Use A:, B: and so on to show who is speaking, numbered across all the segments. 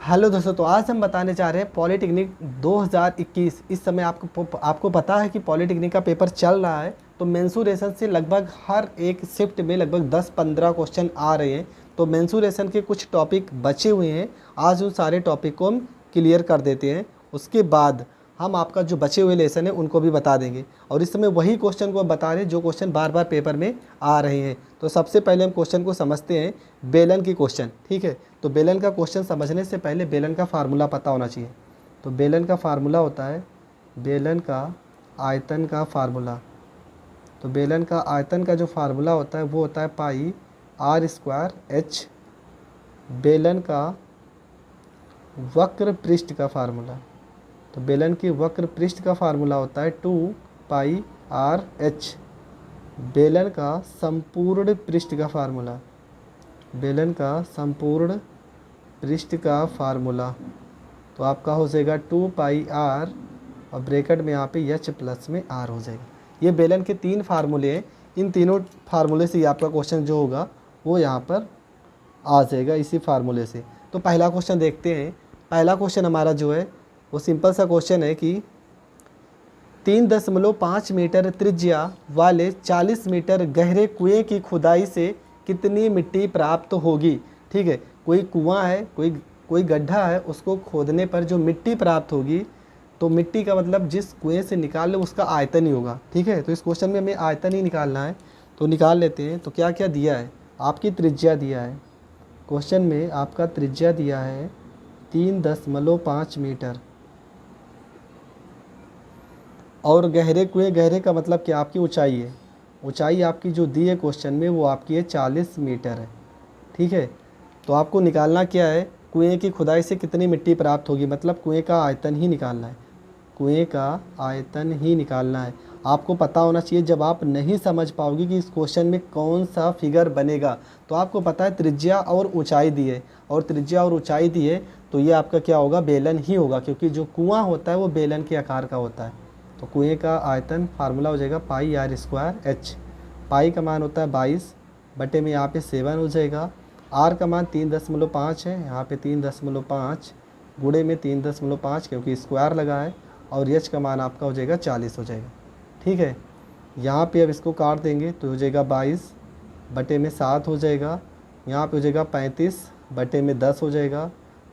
A: Hello दोस्तों, तो आज हम बताने जा रहे हैं पॉलिटेक्निक 2021। इस समय आपको पता है कि पॉलिटेक्निक का पेपर चल रहा है। तो मेंसुरेशन से लगभग हर एक शिफ्ट में लगभग 10-15 क्वेश्चन आ रहे हैं। तो मेंसुरेशन के कुछ टॉपिक बचे हुए हैं, आज उन सारे टॉपिक को हम क्लियर कर देते हैं। उसके बाद हम आपका जो बचे हुए लेसन है उनको भी बता देंगे। और इस समय वही क्वेश्चन को बता रहे हैं जो क्वेश्चन बार बार पेपर में आ रहे हैं। तो सबसे पहले हम क्वेश्चन को समझते हैं, बेलन की क्वेश्चन। ठीक है, तो बेलन का क्वेश्चन समझने से पहले बेलन का फार्मूला पता होना चाहिए। तो बेलन का फार्मूला होता है बेलन का आयतन का फार्मूला। तो बेलन का आयतन का जो फार्मूला होता है वो होता है पाई आर स्क्वायर एच। बेलन का वक्र पृष्ठ का फार्मूला, तो बेलन की वक्र पृष्ठ का फार्मूला होता है 2 पाई आर एच। बेलन का संपूर्ण पृष्ठ का फार्मूला, बेलन का संपूर्ण पृष्ठ का फार्मूला तो आपका हो जाएगा 2 पाई आर और ब्रैकेट में यहाँ पे एच प्लस में आर हो जाएगा। ये बेलन के 3 फार्मूले हैं। इन तीनों फार्मूले से आपका क्वेश्चन जो होगा वो यहाँ पर आ जाएगा इसी फार्मूले से। तो पहला क्वेश्चन देखते हैं। पहला क्वेश्चन हमारा जो है वो सिंपल सा क्वेश्चन है कि 3.5 मीटर त्रिज्या वाले 40 मीटर गहरे कुएं की खुदाई से कितनी मिट्टी प्राप्त होगी। ठीक है, कोई कुआं है, कोई गड्ढा है, उसको खोदने पर जो मिट्टी प्राप्त होगी, तो मिट्टी का मतलब जिस कुएं से निकाल ले उसका आयतन ही होगा। ठीक है, तो इस क्वेश्चन में हमें आयतन ही निकालना है, तो निकाल लेते हैं। तो क्या क्या दिया है, आपकी त्रिज्या दिया है क्वेश्चन में, आपका त्रिज्या दिया है 3.5 मीटर। और गहरे कुएं, गहरे का मतलब क्या, आपकी ऊंचाई है। ऊंचाई आपकी जो दी है क्वेश्चन में वो आपकी है 40 मीटर है। ठीक है, तो आपको निकालना क्या है, कुएं की खुदाई से कितनी मिट्टी प्राप्त होगी, मतलब कुएं का आयतन ही निकालना है। कुएं का आयतन ही निकालना है। आपको पता होना चाहिए, जब आप नहीं समझ पाओगे कि इस क्वेश्चन में कौन सा फिगर बनेगा, तो आपको पता है त्रिज्या और ऊंचाई दी है, और त्रिज्या और ऊंचाई दी है तो ये आपका क्या होगा, बेलन ही होगा, क्योंकि जो कुआं होता है वो बेलन के आकार का होता है। तो कुएं का आयतन फार्मूला हो जाएगा पाई आर स्क्वायर एच। पाई का मान होता है 22 बटे में यहाँ पे 7 हो जाएगा। आर का मान 3.5 है, यहाँ पे 3.5 गुणे में 3.5 क्योंकि स्क्वायर लगा है। और एच का मान आपका हो जाएगा 40 हो जाएगा। ठीक है, यहाँ पे अब इसको काट देंगे तो हो जाएगा 22 बटे में 7 हो जाएगा। यहाँ पे हो जाएगा 35 बटे में 10 हो जाएगा।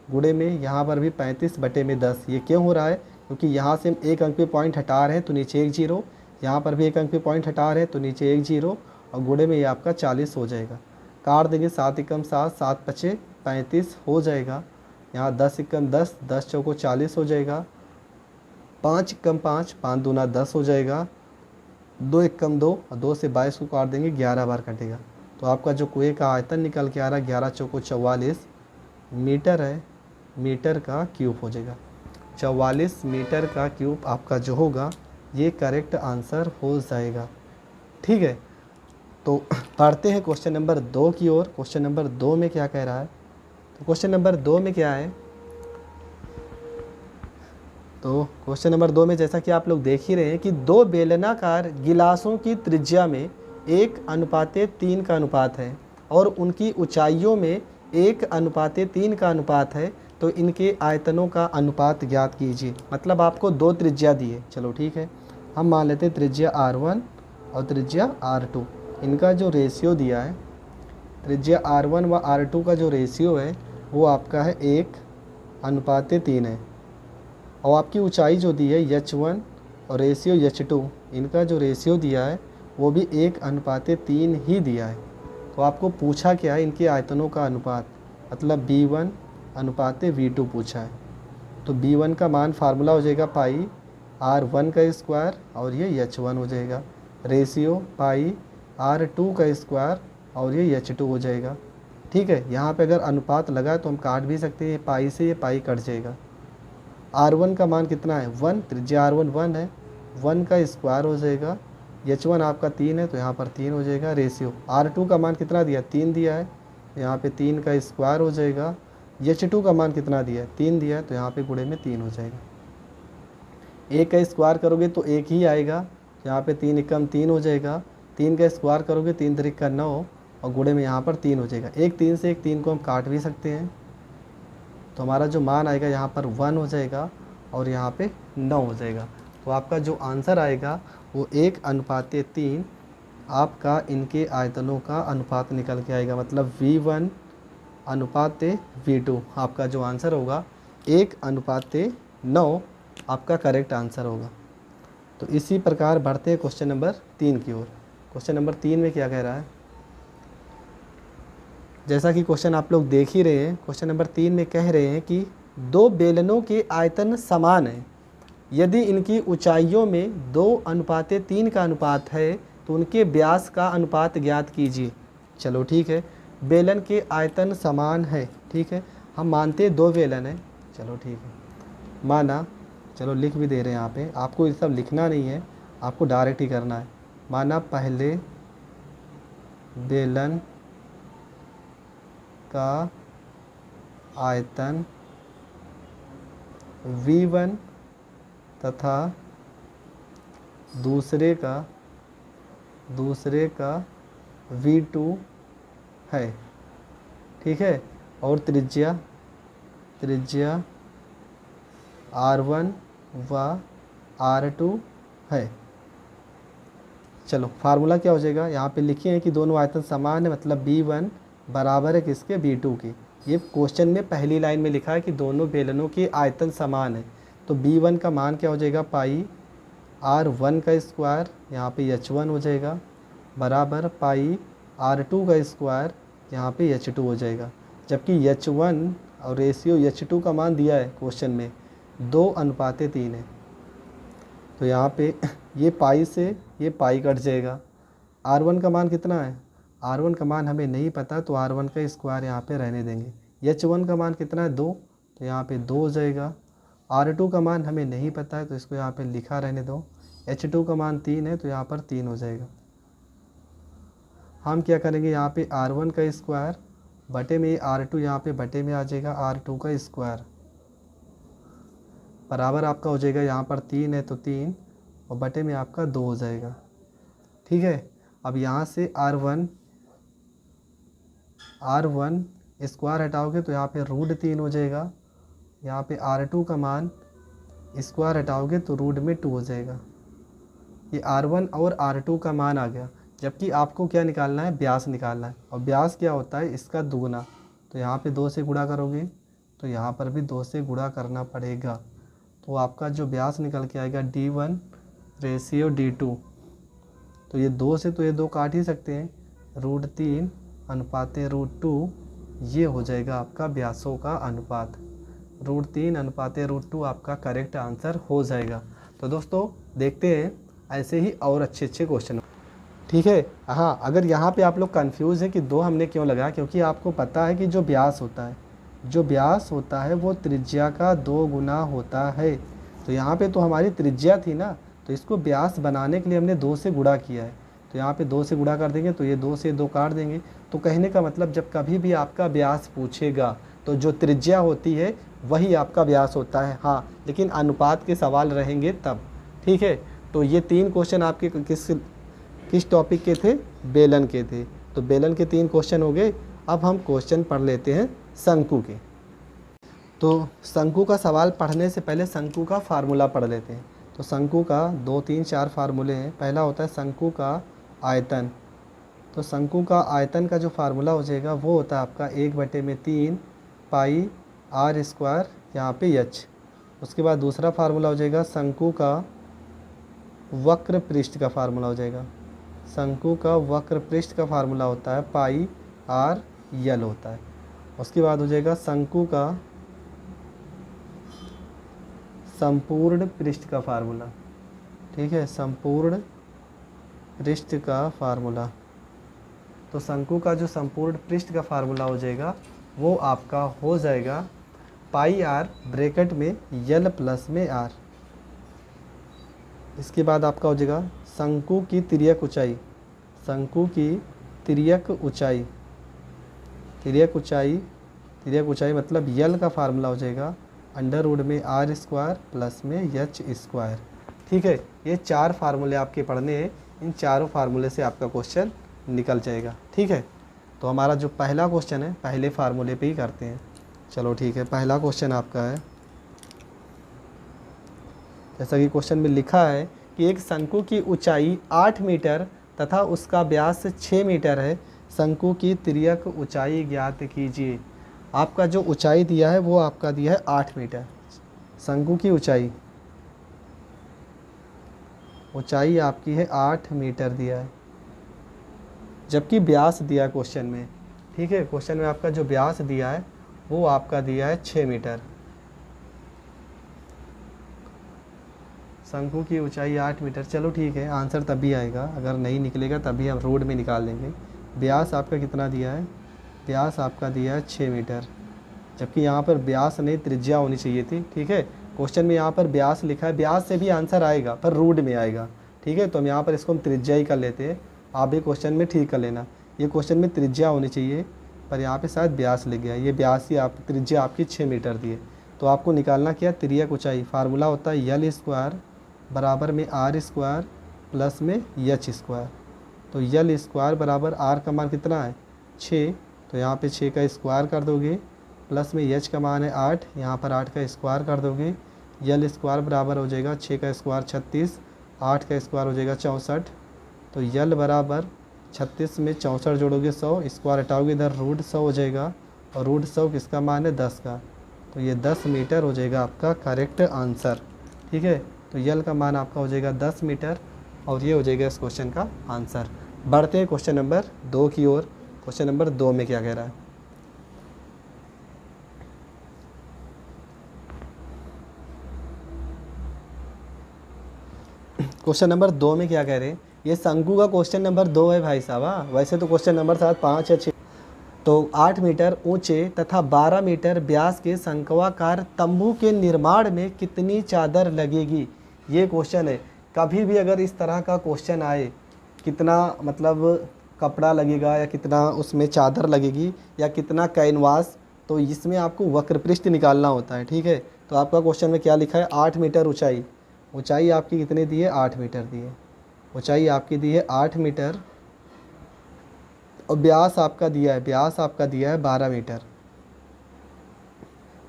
A: गुणे में यहाँ पर भी 35 बटे में 10। ये क्यों हो रहा है, क्योंकि यहाँ से हम एक अंक पे पॉइंट हटा रहे हैं तो नीचे एक जीरो, यहाँ पर भी एक अंक पे पॉइंट हटा रहे हैं तो नीचे एक जीरो, और गुणे में ये आपका 40 हो जाएगा। काट देंगे, 7 एकम 7, 7 पचे 35 हो जाएगा। यहाँ 10 एकम 10, 10 चौको 40 हो जाएगा। 5 एकम 5, 5 दूना 10 हो जाएगा। 2 एकम 2, और 2 से 22 को काट देंगे, 11 बार कटेगा। तो आपका जो कुएं का आयतन निकल के आ रहा है 11 चौको 44 मीटर है, मीटर का क्यूब हो जाएगा। 44 मीटर का क्यूब आपका जो होगा ये करेक्ट आंसर हो जाएगा। ठीक है, तो पढ़ते हैं क्वेश्चन नंबर 2 की ओर। क्वेश्चन नंबर 2 में क्या कह रहा है, तो क्वेश्चन नंबर 2 में क्या है, तो क्वेश्चन नंबर 2 में जैसा कि आप लोग देख ही रहे हैं कि 2 बेलनाकार गिलासों की त्रिज्या में 1:3 का अनुपात है और उनकी ऊंचाइयों में 1:3 का अनुपात है, तो इनके आयतनों का अनुपात ज्ञात कीजिए। मतलब आपको 2 त्रिज्या दी है। चलो ठीक है, हम मान लेते हैं त्रिज्या R1 और त्रिज्या R2। इनका जो रेशियो दिया है, त्रिज्या R1 व R2 का जो रेशियो है वो आपका है 1:3 है। और आपकी ऊंचाई जो दी है H1 और रेशियो H2, इनका जो रेशियो दिया है वो भी 1:3 ही दिया है। तो आपको पूछा क्या है, इनके आयतनों का अनुपात, मतलब B1:V2 पूछा है। तो B1 का मान फार्मूला हो जाएगा पाई R1 का स्क्वायर और ये H1 हो जाएगा, रेशियो पाई R2 का स्क्वायर और ये H2 हो जाएगा। ठीक है, यहाँ पे अगर अनुपात लगा तो हम काट भी सकते हैं, पाई से ये पाई कट जाएगा। R1 का मान कितना है 1, त्रिज्या R1 1 है, 1 का स्क्वायर हो जाएगा। H1 आपका 3 है तो यहाँ पर 3 हो जाएगा। रेशियो R2 का मान कितना दिया, 3 दिया है, यहाँ पे 3 का स्क्वायर हो जाएगा। H2 का मान कितना दिया है, 3 दिया है, तो यहाँ पे गुणे में 3 हो जाएगा। 1 का स्क्वायर करोगे तो 1 ही आएगा, यहाँ पे 3 एकम 3 हो जाएगा। 3 का स्क्वायर करोगे 3 3 9 और गुणे में यहाँ पर 3 हो जाएगा। एक 3 से एक 3 को हम काट भी सकते हैं। तो हमारा जो मान आएगा यहाँ पर 1 हो जाएगा और यहाँ पे 9 हो जाएगा। तो आपका जो आंसर आएगा वो 1:3 आपका इनके आयतनों का अनुपात निकल के आएगा, मतलब V1:V2 आपका जो आंसर होगा 1:9 आपका करेक्ट आंसर होगा। तो इसी प्रकार बढ़ते हैं क्वेश्चन नंबर 3 की ओर। क्वेश्चन नंबर 3 में क्या कह रहा है, जैसा कि क्वेश्चन आप लोग देख ही रहे हैं, क्वेश्चन नंबर 3 में कह रहे हैं कि दो बेलनों के आयतन समान हैं, यदि इनकी ऊंचाइयों में 2:3 का अनुपात है तो उनके व्यास का अनुपात ज्ञात कीजिए। चलो ठीक है, बेलन के आयतन समान है, ठीक है, हम मानते हैं 2 बेलन है, चलो ठीक है, माना, चलो लिख भी दे रहे हैं यहाँ पे, आपको ये सब लिखना नहीं है, आपको डायरेक्ट ही करना है। माना पहले बेलन का आयतन V1 तथा दूसरे का V2 है, ठीक है, और त्रिज्या R1 व R2 है। चलो फार्मूला क्या हो जाएगा, यहाँ पे लिखे हैं कि दोनों आयतन समान है, मतलब B1 बराबर है किसके, B2 के। ये क्वेश्चन में पहली लाइन में लिखा है कि दोनों बेलनों के आयतन समान है, तो B1 का मान क्या हो जाएगा, पाई R1 का स्क्वायर, यहाँ पे H1 हो जाएगा, बराबर पाई R2 का स्क्वायर, यहाँ पे H2 हो जाएगा। जबकि H1 और रेशियो H2 का मान दिया है क्वेश्चन में 2:3 है, तो यहाँ पे ये पाई से ये पाई कट जाएगा। R1 का मान कितना है, R1 का मान हमें नहीं पता, तो R1 का स्क्वायर यहाँ पे रहने देंगे। H1 का मान कितना है, 2, तो यहाँ पे 2 हो जाएगा। R2 का मान हमें नहीं पता है, तो इसको यहाँ पे लिखा रहने दो। H2 का मान 3 है, तो यहाँ पर 3 हो जाएगा। हम क्या करेंगे, यहाँ पे R1 का स्क्वायर बटे में R2 यहाँ पे बटे में आ जाएगा R2 का स्क्वायर, बराबर आपका हो जाएगा, यहाँ पर 3 है तो 3 और बटे में आपका 2 हो जाएगा, ठीक है। अब यहाँ से R1 स्क्वायर हटाओगे तो यहाँ पे √3 हो जाएगा। यहाँ पे R2 का मान स्क्वायर हटाओगे तो √2 हो जाएगा। ये R1 और R2 का मान आ गया, जबकि आपको क्या निकालना है, व्यास निकालना है, और व्यास क्या होता है, इसका दुगुना। तो यहाँ पे 2 से गुणा करोगे तो यहाँ पर भी 2 से गुणा करना पड़ेगा, तो आपका जो व्यास निकल के आएगा D1:D2। तो ये 2 से तो ये 2 काट ही सकते हैं, √3:√2 ये हो जाएगा आपका व्यासों का अनुपात। √3:√2 आपका करेक्ट आंसर हो जाएगा। तो दोस्तों देखते हैं ऐसे ही और अच्छे क्वेश्चन, ठीक है। हाँ, अगर यहाँ पे आप लोग कंफ्यूज है कि 2 हमने क्यों लगाया, क्योंकि आपको पता है कि जो व्यास होता है वो त्रिज्या का 2 गुना होता है। तो यहाँ पे तो हमारी त्रिज्या थी ना, तो इसको व्यास बनाने के लिए हमने 2 से गुणा किया है, तो यहाँ पे 2 से गुणा कर देंगे तो ये 2 से 2 काट देंगे। तो कहने का मतलब जब कभी भी आपका व्यास पूछेगा तो जो त्रिज्या होती है वही आपका व्यास होता है। हाँ, लेकिन अनुपात के सवाल रहेंगे तब, ठीक है। तो ये 3 क्वेश्चन आपके किस टॉपिक के थे, बेलन के थे। तो बेलन के 3 क्वेश्चन हो गए। अब हम क्वेश्चन पढ़ लेते हैं शंकु के। तो शंकु का सवाल पढ़ने से पहले शंकु का फार्मूला पढ़ लेते हैं। तो शंकु का 2, 3, 4 फार्मूले हैं। पहला होता है शंकु का आयतन। तो शंकु का आयतन का जो फार्मूला हो जाएगा वो होता है आपका 1/3 पाई R² यहाँ पे H। उसके बाद दूसरा फार्मूला हो जाएगा शंकु का वक्र पृष्ठ का फार्मूला हो जाएगा। शंकु का वक्र पृष्ठ का फार्मूला होता है पाई RL होता है। उसके बाद हो जाएगा शंकु का संपूर्ण पृष्ठ का फार्मूला, ठीक है, संपूर्ण पृष्ठ का फार्मूला। तो शंकु का जो संपूर्ण पृष्ठ का फार्मूला हो जाएगा वो आपका हो जाएगा पाई R ब्रैकेट में L प्लस में R। इसके बाद आपका हो जाएगा शंकु की तिर्यक ऊंचाई। शंकु की तिर्यक ऊंचाई मतलब L का फार्मूला हो जाएगा √ में R² प्लस में H², ठीक है। ये 4 फार्मूले आपके पढ़ने हैं, इन चारों फार्मूले से आपका क्वेश्चन निकल जाएगा, ठीक है। तो हमारा जो पहला क्वेश्चन है पहले फार्मूले पे ही करते हैं। चलो ठीक है, पहला क्वेश्चन आपका है, जैसा कि क्वेश्चन में लिखा है कि एक शंकु की ऊंचाई 8 मीटर तथा उसका व्यास 6 मीटर है, शंकु की तिर्यक ऊंचाई ज्ञात कीजिए। आपका जो ऊंचाई दिया है वो आपका दिया है 8 मीटर, शंकु की ऊंचाई आपकी है 8 मीटर दिया है, जबकि व्यास दिया है क्वेश्चन में। ठीक है, क्वेश्चन में आपका जो व्यास दिया है वो आपका दिया है 6 मीटर। शंकु की ऊंचाई 8 मीटर, चलो ठीक है, आंसर तभी आएगा, अगर नहीं निकलेगा तभी हम रोड में निकाल लेंगे। व्यास आपका कितना दिया है, व्यास आपका दिया है 6 मीटर, जबकि यहाँ पर व्यास नहीं त्रिज्या होनी चाहिए थी। ठीक है, क्वेश्चन में यहाँ पर व्यास लिखा है, व्यास से भी आंसर आएगा पर रूट में आएगा। ठीक है, तो हम यहाँ पर इसको हम त्रिज्या ही कर लेते हैं, आप भी क्वेश्चन में ठीक कर लेना। ये क्वेश्चन में त्रिज्या होनी चाहिए पर यहाँ पे शायद व्यास लिख गया, ये व्यास ही आप त्रिज्या आपकी 6 मीटर दी है। तो आपको निकालना क्या, तिर्यक ऊंचाई, फार्मूला होता है यल स्क्वायर बराबर में आर स्क्वायर प्लस में एच स्क्वायर। तो यल स्क्वायर बराबर आर का मान कितना है 6, तो यहाँ पे 6 का स्क्वायर कर दोगे, प्लस में एच का मान है 8, यहाँ पर 8 का स्क्वायर कर दोगे। यल स्क्वायर बराबर हो जाएगा 6 का स्क्वायर 36, 8 का स्क्वायर हो जाएगा 64। तो यल बराबर 36 में 64 जोड़ोगे 100, स्क्वायर हटाओगे इधर रूट 100 हो जाएगा, और रूट 100 किसका मान है 10 का, तो ये 10 मीटर हो जाएगा आपका करेक्ट आंसर। ठीक है, तो यल का मान आपका हो जाएगा 10 मीटर, और ये हो जाएगा इस क्वेश्चन का आंसर। बढ़ते हैं क्वेश्चन नंबर 2 की ओर। क्वेश्चन नंबर 2 में क्या कह रहा है, क्वेश्चन नंबर 2 में क्या कह रहे हैं, ये शंकु का क्वेश्चन नंबर 2 है भाई साहब। वैसे तो क्वेश्चन नंबर शायद 5 या 6। तो 8 मीटर ऊंचे तथा 12 मीटर व्यास के शंक्वाकार तंबू के निर्माण में कितनी चादर लगेगी, ये क्वेश्चन है। कभी भी अगर इस तरह का क्वेश्चन आए, कितना मतलब कपड़ा लगेगा या कितना उसमें चादर लगेगी या कितना कैनवास, तो इसमें आपको वक्रपृष्ठ निकालना होता है। ठीक है, तो आपका क्वेश्चन में क्या लिखा है, 8 मीटर ऊंचाई आपकी कितनी दी है, 8 मीटर दी है, ऊंचाई आपकी दी है 8 मीटर, और व्यास आपका दिया है 12 मीटर।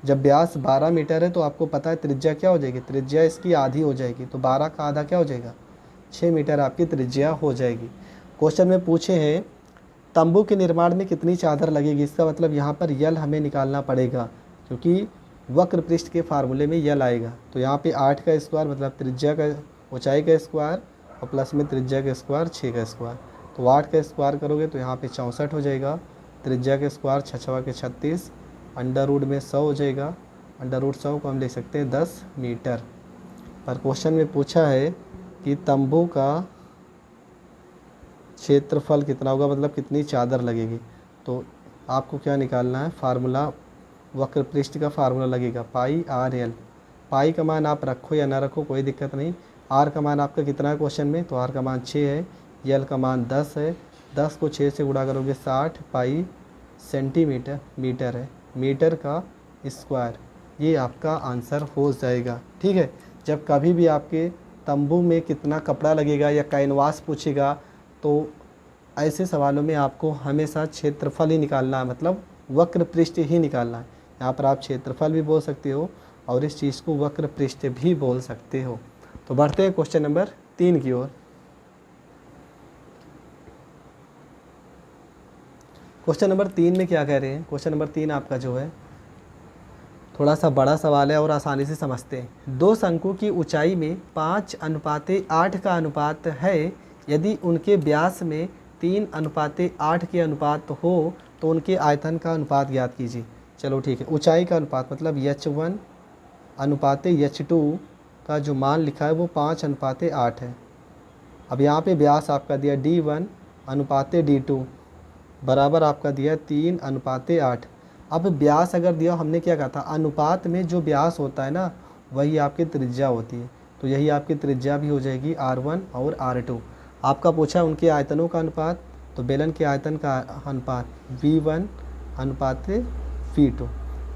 A: जब व्यास 12 मीटर है तो आपको पता है त्रिज्या क्या हो जाएगी, त्रिज्या इसकी आधी हो जाएगी, तो 12 का आधा क्या हो जाएगा, 6 मीटर आपकी त्रिज्या हो जाएगी। क्वेश्चन में पूछे हैं तंबू के निर्माण में कितनी चादर लगेगी, इसका मतलब यहाँ पर यल हमें निकालना पड़ेगा, क्योंकि वक्र पृष्ठ के फार्मूले में यल आएगा। तो यहाँ पे 8 का स्क्वायर मतलब त्रिज्या का ऊंचाई का स्क्वायर, और प्लस में त्रिज्या का स्क्वायर 6 का स्क्वायर, तो 8 का स्क्वायर करोगे तो यहाँ पे 64 हो जाएगा, त्रिज्या के स्क्वायर 6 के 36, अंडर रूट में 100 हो जाएगा, अंडर रूट 100 को हम लिख सकते हैं 10 मीटर। पर क्वेश्चन में पूछा है कि तंबू का क्षेत्रफल कितना होगा, मतलब कितनी चादर लगेगी। तो आपको क्या निकालना है, फार्मूला वक्र पृष्ठ का फार्मूला लगेगा पाई आर एल। पाई का मान आप रखो या ना रखो कोई दिक्कत नहीं। आर का मान आपका कितना है क्वेश्चन में, तो आर का मान 6 है, यल का मान 10 है, 10 को 6 से गुणा करोगे 60, पाई सेंटीमीटर है, मीटर का स्क्वायर, ये आपका आंसर हो जाएगा। ठीक है, जब कभी भी आपके तंबू में कितना कपड़ा लगेगा या कैनवास पूछेगा तो ऐसे सवालों में आपको हमेशा क्षेत्रफल ही निकालना है, मतलब वक्र पृष्ठ ही निकालना है। यहाँ पर आप क्षेत्रफल भी बोल सकते हो और इस चीज़ को वक्र पृष्ठ भी बोल सकते हो। तो बढ़ते हैं क्वेश्चन नंबर 3 की ओर। क्वेश्चन नंबर 3 में क्या कह रहे हैं, क्वेश्चन नंबर 3 आपका जो है थोड़ा सा बड़ा सवाल है और आसानी से समझते हैं। दो शंकु की ऊंचाई में 5:8 का अनुपात है, यदि उनके व्यास में 3:8 के अनुपात हो तो उनके आयतन का अनुपात ज्ञात कीजिए। चलो ठीक है, ऊंचाई का अनुपात मतलब h1 अनुपात h2 का जो मान लिखा है वो 5:8 है। अब यहाँ पे व्यास आपका दिया d1 अनुपात d2 बराबर आपका दिया 3:8। अब व्यास अगर दिया, हमने क्या कहा था, अनुपात में जो व्यास होता है ना वही आपकी त्रिज्या होती है, तो यही आपकी त्रिज्या भी हो जाएगी r1 और r2। आपका पूछा उनके आयतनों का अनुपात, तो बेलन के आयतन का अनुपात v1 अनुपात v2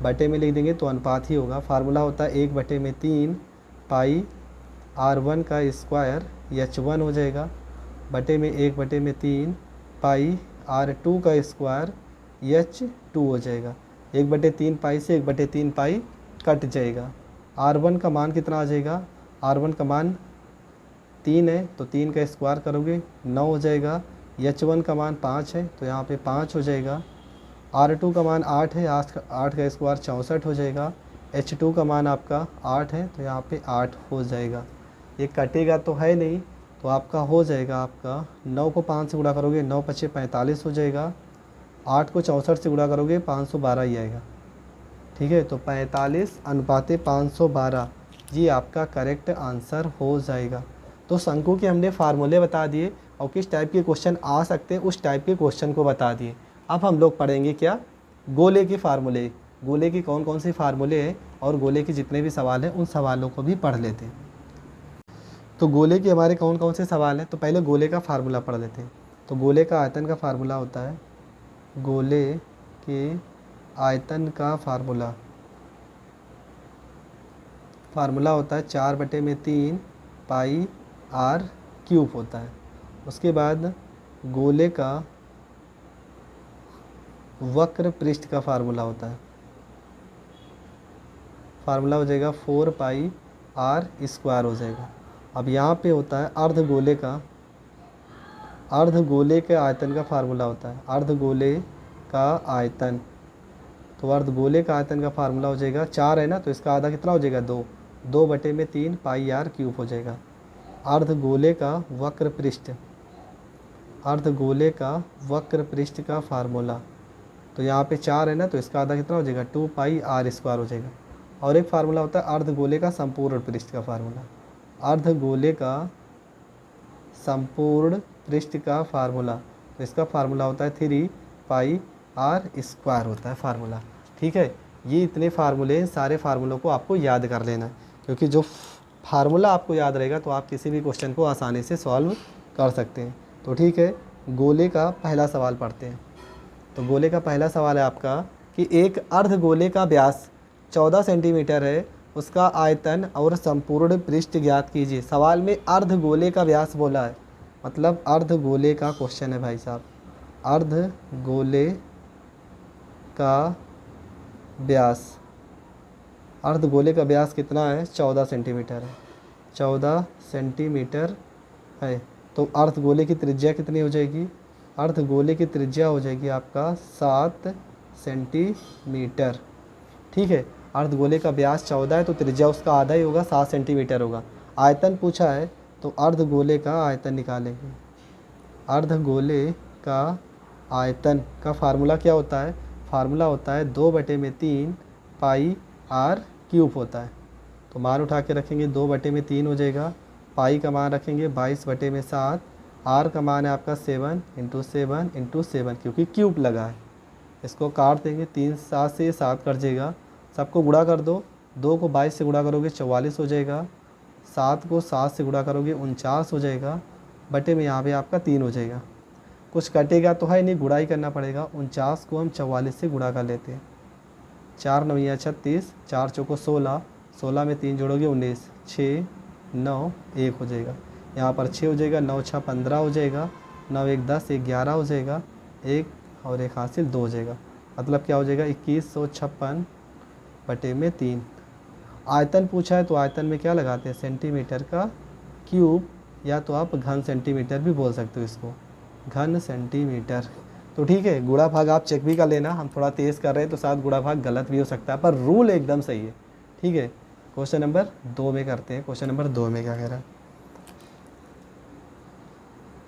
A: बटे में लिख देंगे तो अनुपात ही होगा। फार्मूला होता है 1/3 पाई r1 का स्क्वायर h1 हो जाएगा, बटे में 1/3 पाई r2 का स्क्वायर h2 हो जाएगा। 1/3 पाई से 1/3 पाई कट जाएगा। R1 का मान कितना आ जाएगा, R1 का मान 3 है तो 3 का स्क्वायर करोगे 9 हो जाएगा। H1 का मान 5 है तो यहाँ पे 5 हो जाएगा। R2 का मान 8 है, 8 का स्क्वायर 64 हो जाएगा। H2 का मान आपका 8 है तो यहाँ पे 8 हो जाएगा। ये कटेगा तो है नहीं, तो आपका हो जाएगा, आपका 9 को 5 से गुणा करोगे 9 पचे 45 हो जाएगा। 8 को 64 से गुणा करोगे 512 ही आएगा। ठीक है, तो 45:512 ये आपका करेक्ट आंसर हो जाएगा। तो शंकु के हमने फार्मूले बता दिए और किस टाइप के क्वेश्चन आ सकते हैं उस टाइप के क्वेश्चन को बता दिए। अब हम लोग पढ़ेंगे क्या, गोले के फार्मूले। गोले के कौन कौन से फार्मूले हैं और गोले के जितने भी सवाल हैं उन सवालों को भी पढ़ लेते हैं। तो गोले के हमारे कौन कौन से सवाल हैं, तो पहले गोले का फार्मूला पढ़ लेते हैं। तो गोले का आयतन का फार्मूला होता है, गोले के आयतन का फार्मूला होता है 4/3 पाई r क्यूब होता है। उसके बाद गोले का वक्र पृष्ठ का फार्मूला होता है, फार्मूला हो जाएगा 4 पाई r स्क्वायर हो जाएगा। अब यहाँ पे होता है अर्धगोले के आयतन का फार्मूला होता है, अर्धगोले का आयतन। तो अर्धगोले का आयतन का फार्मूला हो जाएगा 4 है ना, तो इसका आधा कितना हो जाएगा 2/3 पाई r क्यूब हो जाएगा। अर्धगोले का वक्र पृष्ठ का फार्मूला, तो यहाँ पे 4 है ना, तो इसका आधा कितना हो जाएगा 2 पाई r स्क्वायर हो जाएगा। और एक फार्मूला होता है अर्धगोले का संपूर्ण पृष्ठ का फार्मूला, अर्धगोले का संपूर्ण पृष्ठ का फार्मूला, तो इसका फार्मूला होता है 3 पाई r स्क्वायर होता है फार्मूला। ठीक है, ये इतने फार्मूले, सारे फार्मूलों को आपको याद कर लेना है, क्योंकि जो फार्मूला आपको याद रहेगा तो आप किसी भी क्वेश्चन को आसानी से सॉल्व कर सकते हैं। तो ठीक है, गोले का पहला सवाल पढ़ते हैं। तो गोले का पहला सवाल है आपका कि एक अर्धगोले का व्यास 14 सेंटीमीटर है, उसका आयतन और संपूर्ण पृष्ठ ज्ञात कीजिए। सवाल में अर्धगोले का व्यास बोला है, मतलब अर्धगोले का क्वेश्चन है भाई साहब। अर्धगोले का व्यास, अर्धगोले का व्यास कितना है 14 सेंटीमीटर है, 14 सेंटीमीटर है। तो अर्धगोले की त्रिज्या कितनी हो जाएगी, अर्धगोले की त्रिज्या हो जाएगी आपका 7 सेंटीमीटर। ठीक है, अर्धगोले का व्यास 14 है तो त्रिज्या उसका आधा ही होगा, 7 सेंटीमीटर होगा। आयतन पूछा है तो अर्धगोले का आयतन निकालेंगे। अर्धगोले का आयतन का फार्मूला क्या होता है, फार्मूला होता है 2/3 पाई r क्यूब होता है। तो मान उठा के रखेंगे 2/3 हो जाएगा, पाई का मान रखेंगे 22/7, r का मान है आपका 7 × 7 × 7 क्योंकि क्यूब लगा है। इसको काट देंगे, 3 7 से 7 कट जाएगा, सबको गुणा कर दो, 2 को 22 से गुणा करोगे 44 हो जाएगा, 7 को 7 से गुणा करोगे 49 हो जाएगा, बटे में यहाँ पे आपका 3 हो जाएगा। कुछ कटेगा तो है नहीं, गुणा ही करना पड़ेगा। 49 को हम 44 से गुणा कर लेते हैं, 4 9 36, 4 चौको 16, 16 में 3 जोड़ोगे 19, 6 9 1 हो जाएगा। यहाँ पर 6 हो जाएगा, 9 6 15 हो जाएगा, 9 1 10, 1 11 हो जाएगा, 1 और 1 हासिल 2 हो जाएगा। मतलब क्या हो जाएगा 2156/3। आयतन पूछा है तो आयतन में क्या लगाते हैं, सेंटीमीटर का क्यूब, या तो आप घन सेंटीमीटर भी बोल सकते हो इसको, घन सेंटीमीटर। तो ठीक है, गुणा भाग आप चेक भी कर लेना, हम थोड़ा तेज़ कर रहे हैं तो साथ गुणा भाग गलत भी हो सकता है, पर रूल एकदम सही है। ठीक है, क्वेश्चन नंबर 2 में करते हैं। क्वेश्चन नंबर 2 में क्या कह रहा है,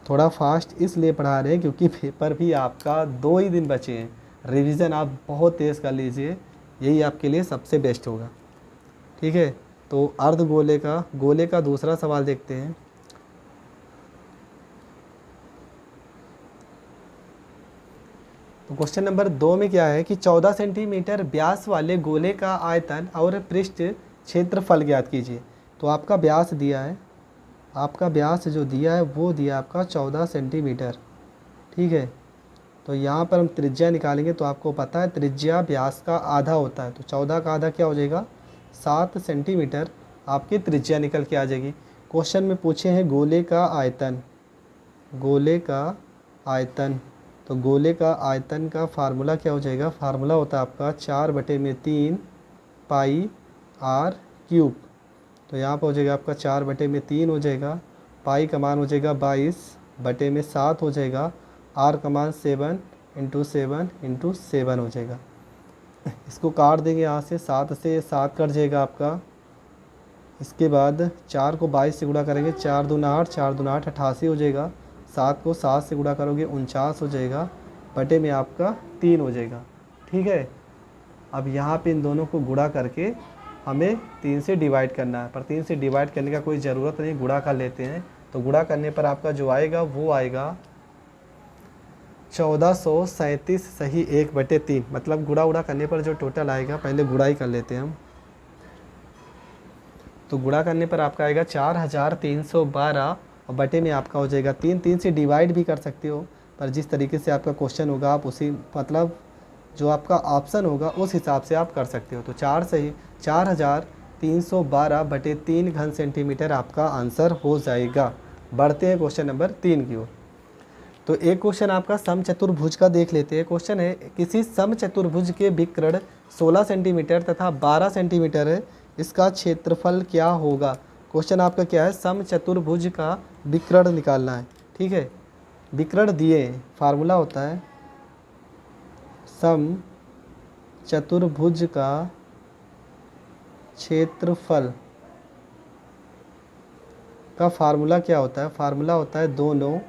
A: थोड़ा फास्ट इसलिए पढ़ा रहे हैं क्योंकि पेपर भी आपका 2 ही दिन बचे हैं। रिवीजन आप बहुत तेज़ कर लीजिए, यही आपके लिए सबसे बेस्ट होगा। ठीक है, तो अर्धगोले का, गोले का दूसरा सवाल देखते हैं। तो क्वेश्चन नंबर 2 में क्या है कि 14 सेंटीमीटर व्यास वाले गोले का आयतन और पृष्ठ क्षेत्रफल ज्ञात कीजिए। तो आपका व्यास दिया है, आपका व्यास जो दिया है वो दिया आपका 14 सेंटीमीटर। ठीक है, तो यहाँ पर हम त्रिज्या निकालेंगे तो आपको पता है त्रिज्या व्यास का आधा होता है, तो 14 का आधा क्या हो जाएगा 7 सेंटीमीटर आपकी त्रिज्या निकल के आ जाएगी। क्वेश्चन में पूछे हैं गोले का आयतन, गोले का आयतन तो गोले का आयतन का फार्मूला क्या हो जाएगा, फार्मूला होता है आपका 4/3 पाई आर क्यूब। तो यहाँ पर हो जाएगा आपका 4/3 हो जाएगा, पाई का मान हो जाएगा 22/7 हो जाएगा, आर का मान 7 × 7 × 7 हो जाएगा। इसको काट देंगे यहाँ से, 7 से 7 कट जाएगा आपका। इसके बाद 4 को 22 से गुणा करेंगे, 4 दूना 8, 4 दूना 8 88 हो जाएगा। 7 को 7 से गुणा करोगे 49 हो जाएगा, बटे में आपका 3 हो जाएगा। ठीक है, अब यहाँ पे इन दोनों को गुणा करके हमें 3 से डिवाइड करना है, पर 3 से डिवाइड करने का कोई ज़रूरत नहीं, गुणा कर लेते हैं। तो गुणा करने पर आपका जो आएगा वो आएगा 1437 सही 1/3। मतलब गुणा करने पर जो टोटल आएगा, पहले गुणा ही कर लेते हैं हम। तो गुणा करने पर आपका आएगा 4312 और बटे में आपका हो जाएगा 3। 3 से डिवाइड भी कर सकते हो, पर जिस तरीके से आपका क्वेश्चन होगा आप उसी मतलब जो आपका ऑप्शन होगा उस हिसाब से आप कर सकते हो। तो 4 सही 4312/3 घन सेंटीमीटर आपका आंसर हो जाएगा। बढ़ते हैं क्वेश्चन नंबर 3 की ओर। तो एक क्वेश्चन आपका समचतुर्भुज का देख लेते हैं। क्वेश्चन है, किसी समचतुर्भुज के विकर्ण 16 सेंटीमीटर तथा 12 सेंटीमीटर है, इसका क्षेत्रफल क्या होगा। क्वेश्चन आपका क्या है, समचतुर्भुज का विकर्ण निकालना है। ठीक है, विकर्ण दिए, फार्मूला होता है समचतुर्भुज का क्षेत्रफल का फार्मूला क्या होता है, फार्मूला होता है दोनों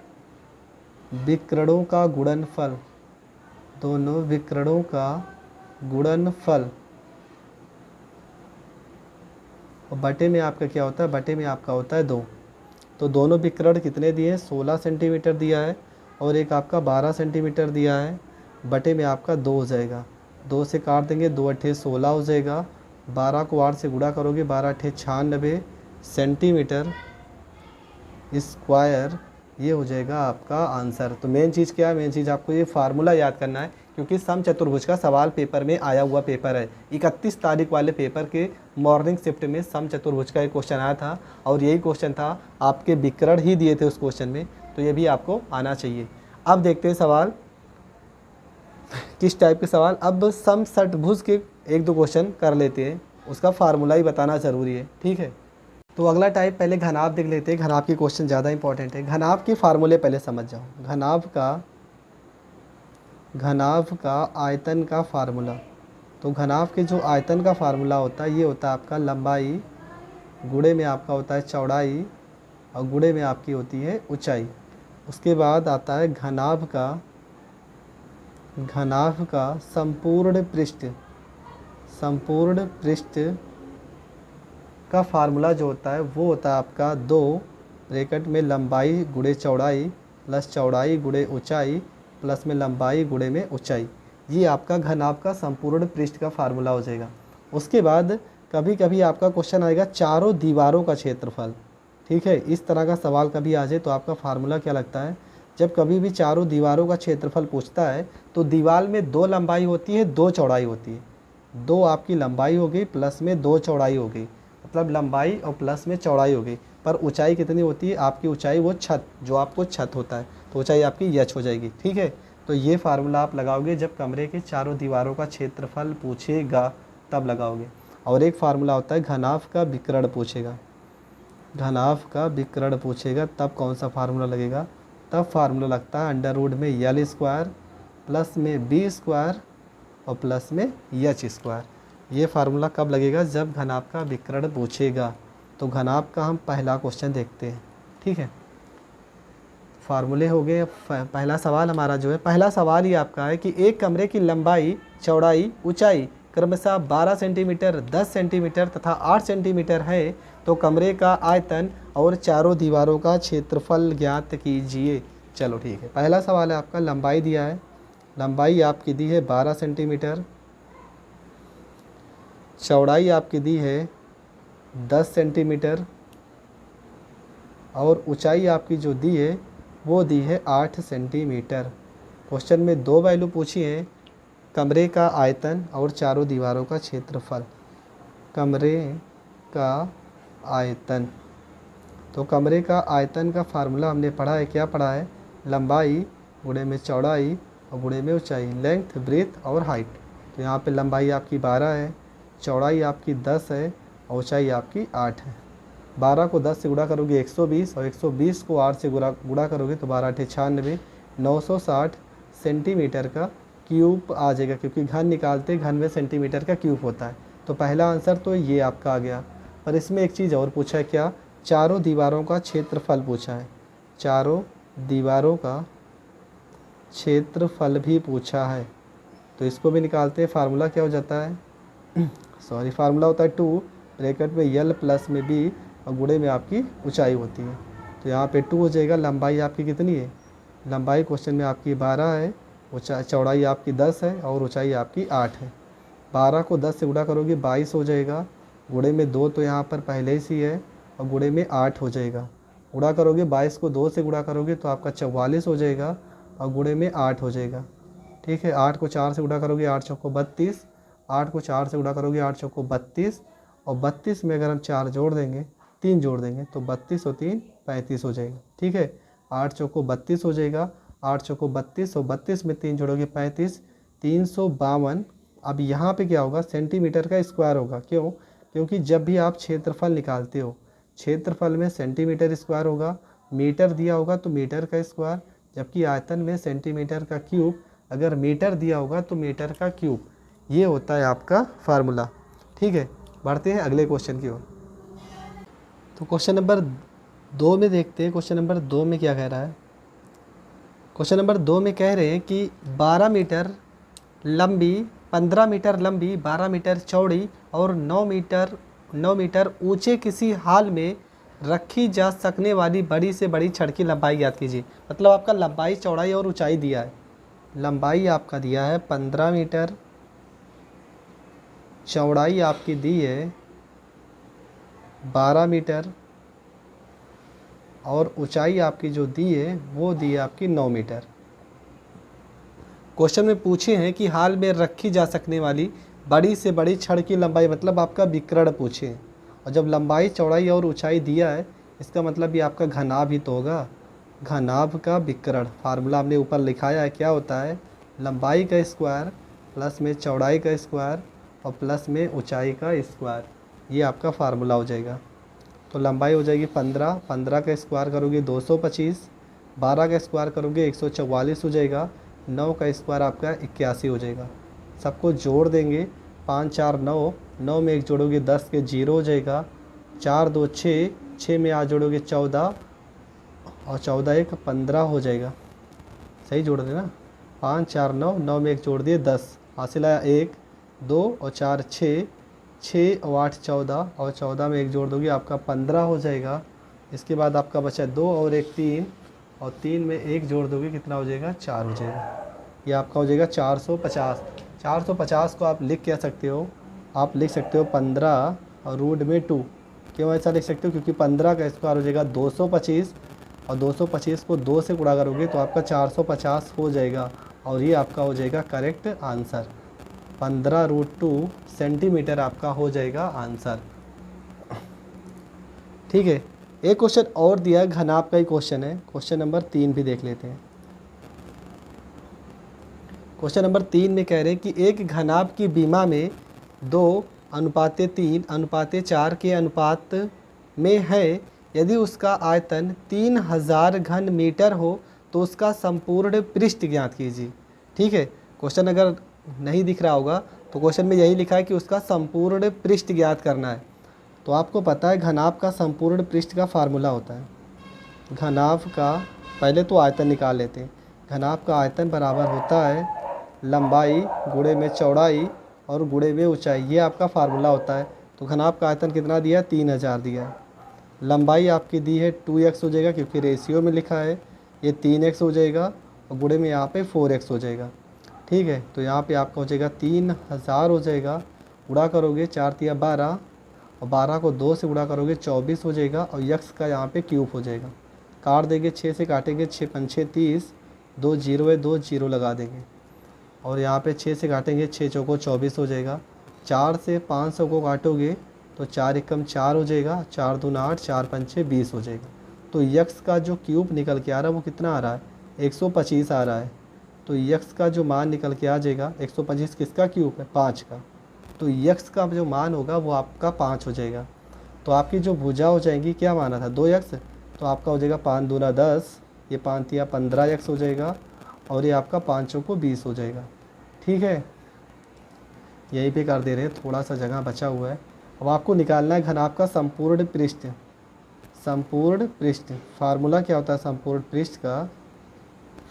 A: विकर्णों का गुणनफल, दोनों विकर्णों का गुणनफल। और बटे में आपका क्या होता है, बटे में आपका होता है 2। तो दोनों विकर्ण कितने दिए हैं, 16 सेंटीमीटर दिया है और एक आपका 12 सेंटीमीटर दिया है, बटे में आपका 2 हो जाएगा। 2 से काट देंगे, 2 × 8 = 16 हो जाएगा। 12 को 8 से गुणा करोगे, 12 × 8 = 96 सेंटीमीटर स्क्वायर, ये हो जाएगा आपका आंसर। तो मेन चीज़ क्या है, मेन चीज़ आपको ये फार्मूला याद करना है, क्योंकि समचतुर्भुज का सवाल पेपर में आया हुआ पेपर है। 31 तारीख वाले पेपर के मॉर्निंग शिफ्ट में समचतुर्भुज का एक क्वेश्चन आया था और यही क्वेश्चन था, आपके विकर्ण ही दिए थे उस क्वेश्चन में, तो ये भी आपको आना चाहिए। अब देखते हैं सवाल किस टाइप के सवाल। अब समषटभुज के 1-2 क्वेश्चन कर लेते हैं, उसका फार्मूला ही बताना ज़रूरी है। ठीक है, तो अगला टाइप पहले घनाभ देख लेते हैं। घनाभ के क्वेश्चन ज़्यादा इंपॉर्टेंट है। घनाभ के फार्मूले पहले समझ जाओ। घनाभ का आयतन का फार्मूला। तो घनाभ के जो आयतन का फार्मूला होता है, ये होता है आपका लंबाई गुणे में आपका होता है चौड़ाई और गुणे में आपकी होती है ऊंचाई। उसके बाद आता है घनाभ का संपूर्ण पृष्ठ का फार्मूला जो होता है वो होता है आपका 2 ब्रैकेट में लंबाई गुणे चौड़ाई प्लस चौड़ाई गुणे ऊंचाई प्लस में लंबाई गुणे में ऊंचाई। ये आपका घनाभ का संपूर्ण पृष्ठ का फार्मूला हो जाएगा। उसके बाद कभी कभी आपका क्वेश्चन आएगा चारों दीवारों का क्षेत्रफल। ठीक है, इस तरह का सवाल कभी आ जाए तो आपका फार्मूला क्या लगता है, जब कभी भी चारों दीवारों का क्षेत्रफल पूछता है तो दीवार में 2 लंबाई होती है, 2 चौड़ाई होती है। 2 आपकी लंबाई हो गई प्लस में 2 चौड़ाई हो गई, मतलब लंबाई और प्लस में चौड़ाई हो गई। पर ऊंचाई कितनी होती है आपकी, ऊंचाई वो छत, जो आपको छत होता है, तो ऊंचाई आपकी यच हो जाएगी। ठीक है, तो ये फार्मूला आप लगाओगे जब कमरे के चारों दीवारों का क्षेत्रफल पूछेगा तब लगाओगे। और एक फार्मूला होता है घनाभ का विकर्ण पूछेगा, घनाभ का विकर्ण पूछेगा तब कौन सा फार्मूला लगेगा, तब फार्मूला लगता है √L² प्लस में B² और प्लस में H²। ये फार्मूला कब लगेगा, जब घनाभ का विकर्ण पूछेगा। तो घनाभ का हम पहला क्वेश्चन देखते हैं। ठीक है, फार्मूले हो गए। पहला सवाल हमारा जो है, पहला सवाल ही आपका है कि एक कमरे की लंबाई चौड़ाई ऊंचाई क्रमशः 12 सेंटीमीटर 10 सेंटीमीटर तथा 8 सेंटीमीटर है, तो कमरे का आयतन और चारों दीवारों का क्षेत्रफल ज्ञात कीजिए। चलो ठीक है, पहला सवाल है आपका, लंबाई दिया है, लंबाई आपकी दी है 12 सेंटीमीटर, चौड़ाई आपकी दी है 10 सेंटीमीटर और ऊंचाई आपकी जो दी है वो दी है 8 सेंटीमीटर। क्वेश्चन में 2 वैल्यू पूछी हैं, कमरे का आयतन और चारों दीवारों का क्षेत्रफल। कमरे का आयतन, तो कमरे का आयतन का फार्मूला हमने पढ़ा है, क्या पढ़ा है, लंबाई गुणे में चौड़ाई और गुणे में ऊंचाई, लेंथ, ब्रेथ और हाइट। तो यहाँ पे लंबाई आपकी 12 है, चौड़ाई आपकी 10 है और ऊंचाई आपकी 8 है। 12 को 10 से गुणा करोगे 120 और 120 को 8 से गुणा करोगे तो 12 8 96, 960 सेंटीमीटर का क्यूब आ जाएगा, क्योंकि घन निकालते घन में सेंटीमीटर का क्यूब होता है। तो पहला आंसर तो ये आपका आ गया। पर इसमें एक चीज़ और पूछा है, क्या? चारों दीवारों का क्षेत्रफल पूछा है, चारों दीवारों का क्षेत्रफल भी पूछा है। तो इसको भी निकालते हैं। फार्मूला क्या हो जाता है सॉरी, फार्मूला होता है 2 ब्रैकेट में यल प्लस में बी और गुणे में आपकी ऊंचाई होती है। तो यहाँ पे 2 हो जाएगा। लंबाई आपकी कितनी है? लंबाई क्वेश्चन में आपकी 12 है, चौड़ाई आपकी 10 है और ऊंचाई आपकी 8 है। 12 को 10 से गुणा करोगे 22 हो जाएगा, गुणे में 2 तो यहाँ पर पहले से ही है और गुणे में 8 हो जाएगा। गुणा करोगे 22 को 2 से गुणा करोगे तो आपका 44 हो जाएगा और गुणे में 8 हो जाएगा। ठीक है, 8 को 4 से गुणा करोगे 8 चौको 32, 8 को 4 से गुणा करोगे 8 चौको 32 और 32 में अगर हम 4 जोड़ देंगे, 3 जोड़ देंगे तो 32 और 3 35 हो जाएगा। ठीक है, 8 चौको 32 हो जाएगा, 8 चौको 32 और 32 में 3 जोड़ोगे 35, 352। अब यहाँ पे क्या होगा? सेंटीमीटर का स्क्वायर होगा। क्यों? क्योंकि जब भी आप क्षेत्रफल निकालते हो, क्षेत्रफल में सेंटीमीटर स्क्वायर होगा, मीटर दिया होगा तो मीटर का स्क्वायर, जबकि आयतन में सेंटीमीटर का क्यूब, अगर मीटर दिया होगा तो मीटर का क्यूब। ये होता है आपका फार्मूला। ठीक है, बढ़ते हैं अगले क्वेश्चन की ओर। तो क्वेश्चन नंबर 2 में देखते हैं, क्वेश्चन नंबर 2 में क्या कह रहा है। क्वेश्चन नंबर 2 में कह रहे हैं कि 12 मीटर लंबी, 15 मीटर लंबी, 12 मीटर चौड़ी और 9 मीटर ऊंचे किसी हाल में रखी जा सकने वाली बड़ी से बड़ी छड़ की लंबाई ज्ञात कीजिए। मतलब आपका लंबाई, चौड़ाई और ऊंचाई दिया है। लंबाई आपका दिया है 15 मीटर, चौड़ाई आपकी दी है 12 मीटर और ऊंचाई आपकी जो दी है वो दी है आपकी 9 मीटर। क्वेश्चन में पूछे हैं कि हाल में रखी जा सकने वाली बड़ी से बड़ी छड़ की लंबाई, मतलब आपका विकर्ण पूछे हैं। और जब लंबाई, चौड़ाई और ऊंचाई दिया है, इसका मतलब ये आपका घनाभ ही तो होगा, घनाभ का विकर्ण। फार्मूला हमने ऊपर लिखाया है, क्या होता है? लंबाई का स्क्वायर प्लस में चौड़ाई का स्क्वायर और प्लस में ऊंचाई का स्क्वायर। ये आपका फार्मूला हो जाएगा। तो लंबाई हो जाएगी 15, 15 का स्क्वायर करोगे 225, 12 का स्क्वायर करोगे 144 हो जाएगा, 9 का स्क्वायर आपका 81 हो जाएगा। सबको जोड़ देंगे, 5 4 9, 9 में 1 जोड़ोगे 10 के 0 हो जाएगा, 4 2 6, 6 में 8 जोड़ोगे 14 और 14 1 15 हो जाएगा। सही जोड़ देना, 5 4 9, 9 में 1 जोड़ दिए 10, हासिल आया 1 2 और 4 6, 6 और 8 14 और 14 में 1 जोड़ दोगे आपका 15 हो जाएगा। इसके बाद आपका बचा 2 और 1 3 और 3 में 1 जोड़ दोगे कितना हो जाएगा? 4 हो जाएगा। ये आपका हो जाएगा 450। 450 को आप लिख क्या सकते हो? आप लिख सकते हो 15 और रूट में 2। क्यों ऐसा लिख सकते हो? क्योंकि 15 का स्क्वायर हो जाएगा 225 और 225 को 2 से गुणा करोगे तो आपका 450 हो जाएगा और ये आपका हो जाएगा करेक्ट आंसर। 15√2 सेंटीमीटर आपका हो जाएगा आंसर। ठीक है, एक क्वेश्चन और दिया है, घनाभ का ही क्वेश्चन है। क्वेश्चन नंबर 3 भी देख लेते हैं। क्वेश्चन नंबर 3 में कह रहे हैं कि एक घनाभ की बीमा में 2:3:4 के अनुपात में है। यदि उसका आयतन 3000 घन मीटर हो तो उसका संपूर्ण पृष्ठ ज्ञात कीजिए। ठीक है, क्वेश्चन अगर नहीं दिख रहा होगा तो क्वेश्चन में यही लिखा है कि उसका संपूर्ण पृष्ठ ज्ञात करना है। तो आपको पता है घनाभ का संपूर्ण पृष्ठ का फार्मूला होता है। घनाभ का पहले तो आयतन निकाल लेते हैं। घनाभ का आयतन बराबर होता है लंबाई गुणे में चौड़ाई और गुणे में ऊंचाई। ये आपका फार्मूला होता है। तो घनाभ का आयतन कितना दिया? 3000 दिया है। लंबाई आपकी दी है 2x हो जाएगा क्योंकि रेशियो में लिखा है, ये 3x हो जाएगा और गुणे में यहाँ पे 4x हो जाएगा। ठीक है, तो यहाँ पे आपका हो जाएगा 3000 हो जाएगा। गुणा करोगे 4 3 12 और 12 को 2 से गुणा करोगे 24 हो जाएगा और यक्स का यहाँ पे क्यूब हो जाएगा। काट देंगे, 6 से काटेंगे, 6 5 6 30, 2 0 है, 2 0 लगा देंगे और यहाँ पे 6 से काटेंगे, 6 चौको 24 हो जाएगा। 4 से 500 को काटोगे तो 4 एकम 4 हो जाएगा, 4 दूना 8, 4 5 20 हो जाएगा। तो यक्स का जो क्यूब निकल के आ रहा है वो कितना आ रहा है? 125 आ रहा है। तो यक्स का जो मान निकल के आ जाएगा 125 किसका क्यूब है 5 का, तो यक्स का जो मान होगा वो आपका 5 हो जाएगा। तो आपकी जो भुजा हो जाएंगी क्या माना था 2 यक्स, तो आपका हो जाएगा 5 दूना 10, ये 5 तिया 15 यक्स हो जाएगा और ये आपका 5 चौको 20 हो जाएगा। ठीक है, यहीं पे कर दे रहे हैं, थोड़ा सा जगह बचा हुआ है। अब आपको निकालना है घनाभ का संपूर्ण पृष्ठ। संपूर्ण पृष्ठ फार्मूला क्या होता है संपूर्ण पृष्ठ का,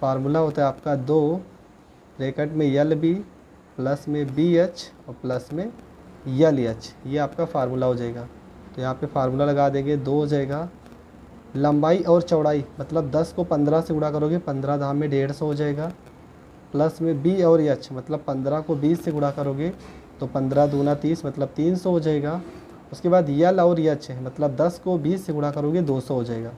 A: फार्मूला होता है आपका 2 ब्रैकेट में यल बी प्लस में बी एच और प्लस में यल एच, ये आपका फार्मूला हो जाएगा। तो यहाँ पे फार्मूला लगा देंगे, 2 हो जाएगा लंबाई और चौड़ाई, मतलब 10 को 15 से गुणा करोगे 15 धाम में 150 हो जाएगा, प्लस में बी और एच मतलब 15 को 20 से गुणा करोगे तो 15 दूना 30 मतलब 300 हो जाएगा। उसके बाद यल और एच है, मतलब 10 को 20 से गुणा करोगे 200 हो जाएगा।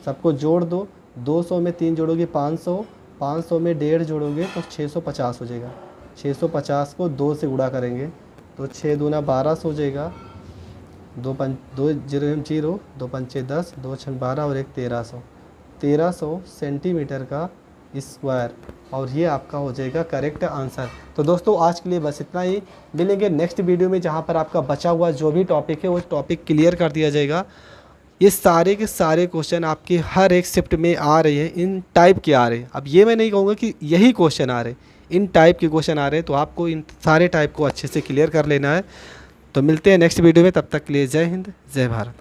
A: सबको जोड़ दो, 200 में 3 जोड़ोगे 500, 500 में 1.5 जोड़ोगे तो 650 हो जाएगा। 650 को 2 से गुणा करेंगे तो 6 दूना 1200 हो जाएगा, 2 जीरो 0, 2 पंचे 10, 2 छन 12 और 1 1300 सेंटीमीटर का स्क्वायर, और ये आपका हो जाएगा करेक्ट आंसर। तो दोस्तों आज के लिए बस इतना ही, मिलेंगे नेक्स्ट वीडियो में जहाँ पर आपका बचा हुआ जो भी टॉपिक है वो टॉपिक क्लियर कर दिया जाएगा। ये सारे के सारे क्वेश्चन आपके हर एक शिफ्ट में आ रहे हैं, इन टाइप के आ रहे हैं। अब ये मैं नहीं कहूँगा कि यही क्वेश्चन आ रहे हैं, इन टाइप के क्वेश्चन आ रहे हैं, तो आपको इन सारे टाइप को अच्छे से क्लियर कर लेना है। तो मिलते हैं नेक्स्ट वीडियो में, तब तक के लिए जय हिंद जय भारत।